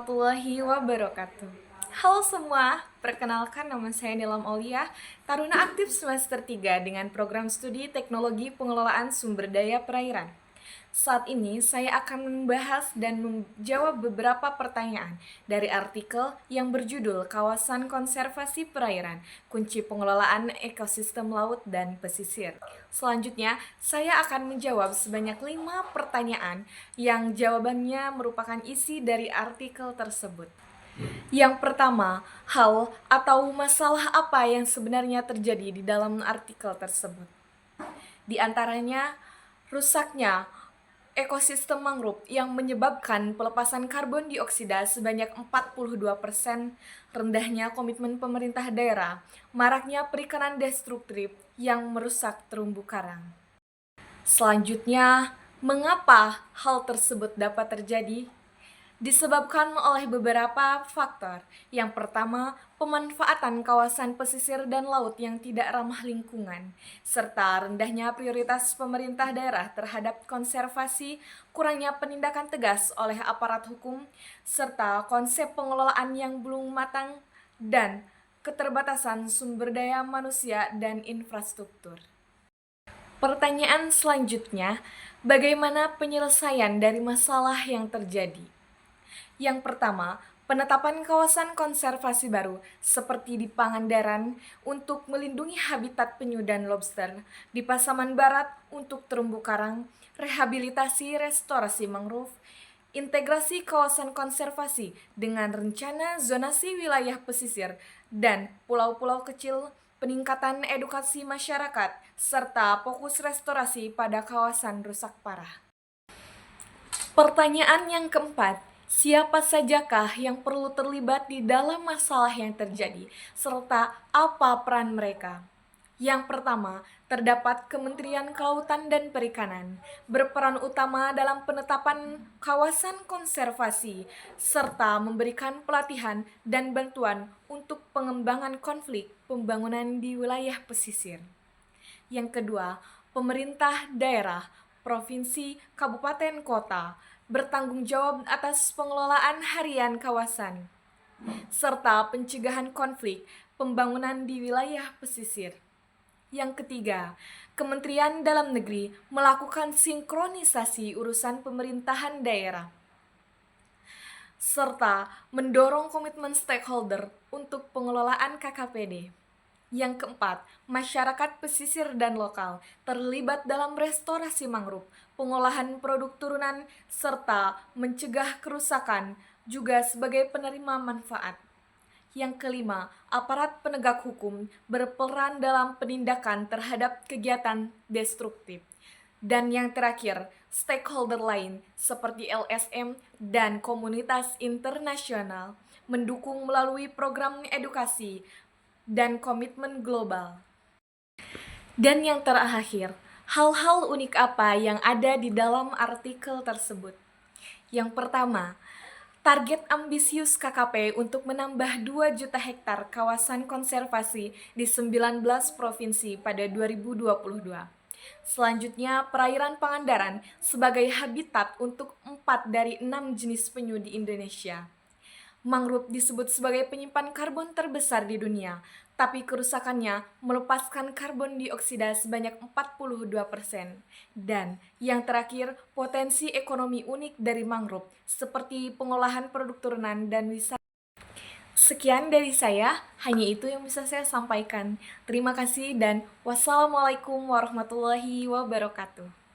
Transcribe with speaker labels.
Speaker 1: warahmatullahi wabarakatuh. Halo semua, perkenalkan nama saya Nilam Aulia, Taruna Aktif semester 3 dengan program studi Teknologi Pengelolaan Sumber Daya Perairan. Saat ini saya akan membahas dan menjawab beberapa pertanyaan dari artikel yang berjudul Kawasan Konservasi Perairan, Kunci Pengelolaan Ekosistem Laut dan Pesisir. Selanjutnya, saya akan menjawab sebanyak 5 pertanyaan yang jawabannya merupakan isi dari artikel tersebut. Yang pertama, hal atau masalah apa yang sebenarnya terjadi di dalam artikel tersebut? Di antaranya, rusaknya ekosistem mangrove yang menyebabkan pelepasan karbon dioksida sebanyak 42%, rendahnya komitmen pemerintah daerah, maraknya perikanan destruktif yang merusak terumbu karang. Selanjutnya, mengapa hal tersebut dapat terjadi? Disebabkan oleh beberapa faktor. Yang pertama, pemanfaatan kawasan pesisir dan laut yang tidak ramah lingkungan, serta rendahnya prioritas pemerintah daerah terhadap konservasi, kurangnya penindakan tegas oleh aparat hukum, serta konsep pengelolaan yang belum matang, dan keterbatasan sumber daya manusia dan infrastruktur. Pertanyaan selanjutnya, bagaimana penyelesaian dari masalah yang terjadi? Yang pertama, penetapan kawasan konservasi baru seperti di Pangandaran untuk melindungi habitat penyu dan lobster, di Pasaman Barat untuk terumbu karang, rehabilitasi restorasi mangrove, integrasi kawasan konservasi dengan rencana zonasi wilayah pesisir dan pulau-pulau kecil, peningkatan edukasi masyarakat, serta fokus restorasi pada kawasan rusak parah. Pertanyaan yang keempat, siapa sajakah yang perlu terlibat di dalam masalah yang terjadi, serta apa peran mereka? Yang pertama, terdapat Kementerian Kelautan dan Perikanan, berperan utama dalam penetapan kawasan konservasi, serta memberikan pelatihan dan bantuan untuk pengembangan konflik pembangunan di wilayah pesisir. Yang kedua, pemerintah daerah, provinsi, kabupaten, kota, bertanggung jawab atas pengelolaan harian kawasan, serta pencegahan konflik pembangunan di wilayah pesisir. Yang ketiga, Kementerian Dalam Negeri melakukan sinkronisasi urusan pemerintahan daerah, serta mendorong komitmen stakeholder untuk pengelolaan KKPD. Yang keempat, masyarakat pesisir dan lokal terlibat dalam restorasi mangrove, pengolahan produk turunan, serta mencegah kerusakan, juga sebagai penerima manfaat. Yang kelima, aparat penegak hukum berperan dalam penindakan terhadap kegiatan destruktif. Dan yang terakhir, stakeholder lain seperti LSM dan komunitas internasional mendukung melalui program edukasi dan komitmen global. Dan yang terakhir, hal-hal unik apa yang ada di dalam artikel tersebut? Yang pertama, target ambisius KKP untuk menambah 2 juta hektar kawasan konservasi di 19 provinsi pada 2022. Selanjutnya, perairan Pangandaran sebagai habitat untuk 4 dari 6 jenis penyu di Indonesia. Mangrove disebut sebagai penyimpan karbon terbesar di dunia, tapi kerusakannya melepaskan karbon dioksida sebanyak 42%. Dan yang terakhir, potensi ekonomi unik dari mangrove seperti pengolahan produk turunan dan wisata. Sekian dari saya, hanya itu yang bisa saya sampaikan. Terima kasih dan wassalamualaikum warahmatullahi wabarakatuh.